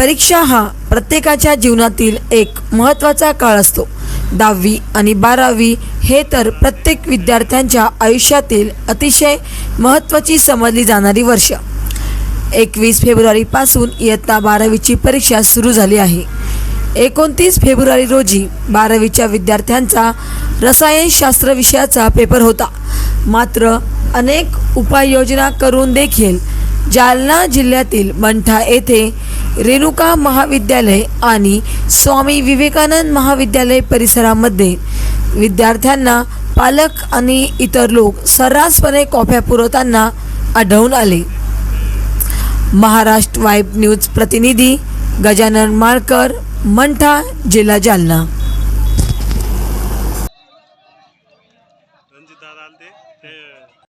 परीक्षा हा प्रत्येकाच्या जीवनातील एक महत्त्वाचा काळ असतो। 10वी आणि 12वी हे तर प्रत्येक विद्यार्थ्यांच्या आयुष्यातील अतिशय महत्त्वाची समजली जाणारी वर्ष। 21 फेब्रुवारीपासून इयत्ता 12वीची परीक्षा सुरू झाली आहे। 29 फेब्रुवारी रोजी 12वीच्या विद्यार्थ्यांचा रसायनशास्त्र विषयाचा पेपर होता। मात्र अनेक उपाययोजना करून देखील जालना जिल्ह्यातील मंठा येथे रेणुका महाविद्यालय आणि स्वामी विवेकानंद महाविद्यालय परिसरामध्ये विद्यार्थ्यांना पालक आणि इतर लोक सर्रासपणे कॉप्या पुरवताना आढळून आले। महाराष्ट्र वाइब न्यूज प्रतिनिधी गजानन माळकर, मंठा, जिल्हा जालना।